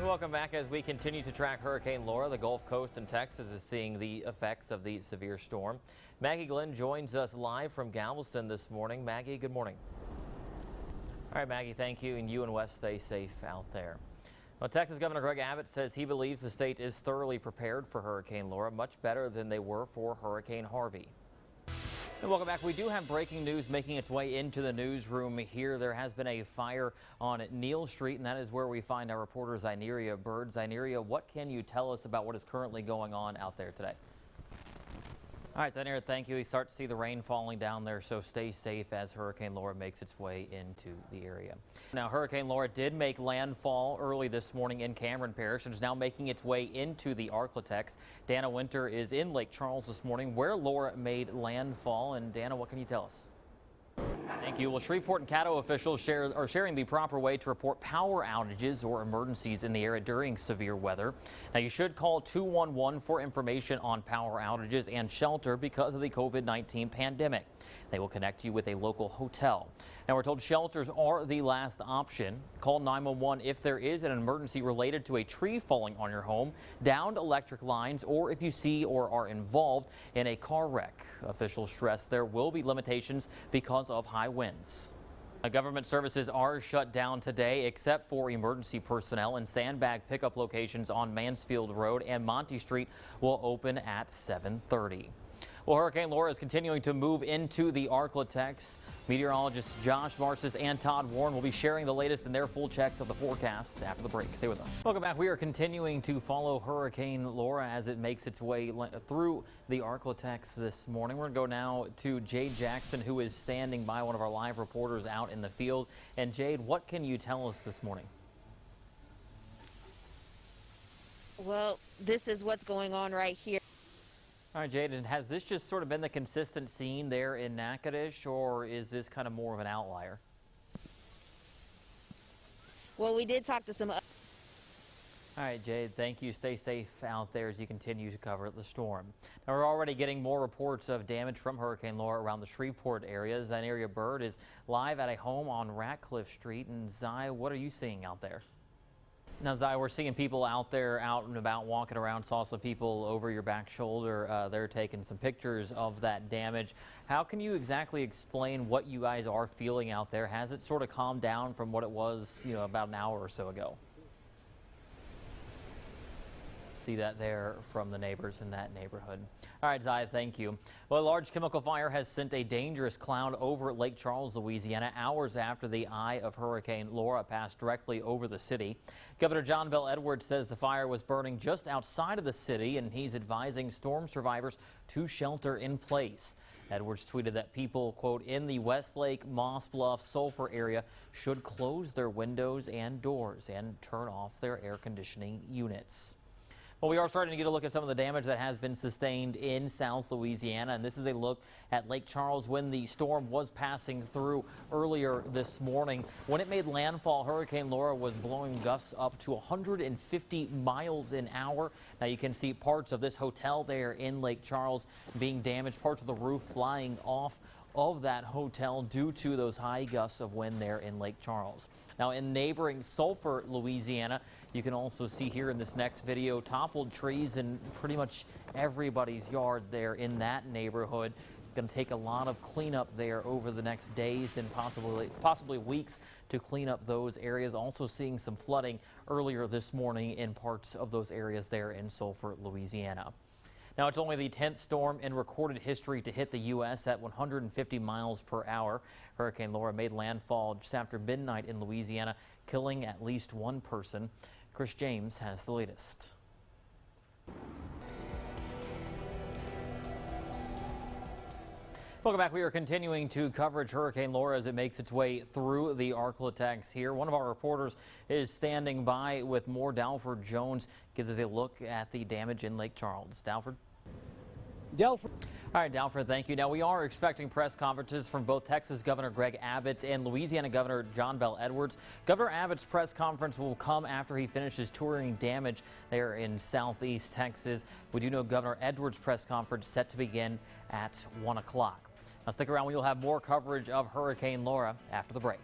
Welcome back. As we continue to track Hurricane Laura, the Gulf Coast and Texas is seeing the effects of the severe storm. Maggie Glenn joins us live from Galveston this morning. Maggie, good morning. All right, Maggie, thank you. And you and Wes, stay safe out there. Well, Texas Governor Greg Abbott says he believes the state is thoroughly prepared for Hurricane Laura, much better than they were for Hurricane Harvey. And welcome back. We do have breaking news making its way into the newsroom here. There has been a fire on Neal Street, and that is where we find our reporter Zyneria Bird. Zyneria, what can you tell us about what is currently going on out there today? All right, Zyneria, thank you. We start to see the rain falling down there, so stay safe as Hurricane Laura makes its way into the area. Now, Hurricane Laura did make landfall early this morning in Cameron Parish and is now making its way into the Arklatex. Dana Winter is in Lake Charles this morning where Laura made landfall. And Dana, what can you tell us? Thank you. Well, Shreveport and Caddo officials are sharing the proper way to report power outages or emergencies in the area during severe weather. Now, you should call 211 for information on power outages and shelter because of the COVID-19 pandemic. They will connect you with a local hotel. Now, we're told shelters are the last option. Call 911 if there is an emergency related to a tree falling on your home, downed electric lines, or if you see or are involved in a car wreck. Officials stress there will be limitations because of high winds. Government services are shut down today except for emergency personnel, and sandbag pickup locations on Mansfield Road and Monty Street will open at 7:30. Well, Hurricane Laura is continuing to move into the Arklatex. Meteorologists Josh Marcis and Todd Warren will be sharing the latest in their full checks of the forecast after the break. Stay with us. Welcome back. We are continuing to follow Hurricane Laura as it makes its way through the Arklatex this morning. We're going to go now to Jade Jackson, who is standing by, one of our live reporters out in the field. And Jade, what can you tell us this morning? Well, this is what's going on right here. All right, Jade, and has this just sort of been the consistent scene there in Natchitoches, or is this kind of more of an outlier? Well, we did talk to some. All right, Jade, thank you. Stay safe out there as you continue to cover the storm. Now, we're already getting more reports of damage from Hurricane Laura around the Shreveport area. Zyneria Bird is live at a home on Ratcliffe Street. And Zy, what are you seeing out there? Now, Zy, we're seeing people out there out and about walking around. Saw some people over your back shoulder. They're taking some pictures of that damage. How can you exactly explain what you guys are feeling out there? Has it sort of calmed down from what it was, about an hour or so ago? See that there from the neighbors in that neighborhood. All right, Zaya, thank you. Well, a large chemical fire has sent a dangerous cloud over Lake Charles, Louisiana, hours after the eye of Hurricane Laura passed directly over the city. Governor John Bel Edwards says the fire was burning just outside of the city, and he's advising storm survivors to shelter in place. Edwards tweeted that people, quote, in the Westlake, Moss Bluff, Sulphur area should close their windows and doors and turn off their air conditioning units. Well, we are starting to get a look at some of the damage that has been sustained in South Louisiana, and this is a look at Lake Charles when the storm was passing through earlier this morning. When it made landfall, Hurricane Laura was blowing gusts up to 150 miles an hour. Now you can see parts of this hotel there in Lake Charles being damaged, parts of the roof flying off of that hotel due to those high gusts of wind there in Lake Charles. Now in neighboring Sulphur, Louisiana, you can also see here in this next video toppled trees in pretty much everybody's yard there in that neighborhood. Going to take a lot of cleanup there over the next days and possibly weeks to clean up those areas. Also seeing some flooding earlier this morning in parts of those areas there in Sulphur, Louisiana. Now, it's only the 10th storm in recorded history to hit the U.S. at 150 miles per hour. Hurricane Laura made landfall just after midnight in Louisiana, killing at least one person. Chris James has the latest. Welcome back. We are continuing to coverage Hurricane Laura as it makes its way through the Arklatex here. One of our reporters is standing by with more. Dalford Jones gives us a look at the damage in Lake Charles. Dalford? Delford. All right, Dalford, thank you. Now, we are expecting press conferences from both Texas Governor Greg Abbott and Louisiana Governor John Bel Edwards. Governor Abbott's press conference will come after he finishes touring damage there in southeast Texas. We do know Governor Edwards' press conference set to begin at 1 o'clock. Now, stick around. We'll have more coverage of Hurricane Laura after the break.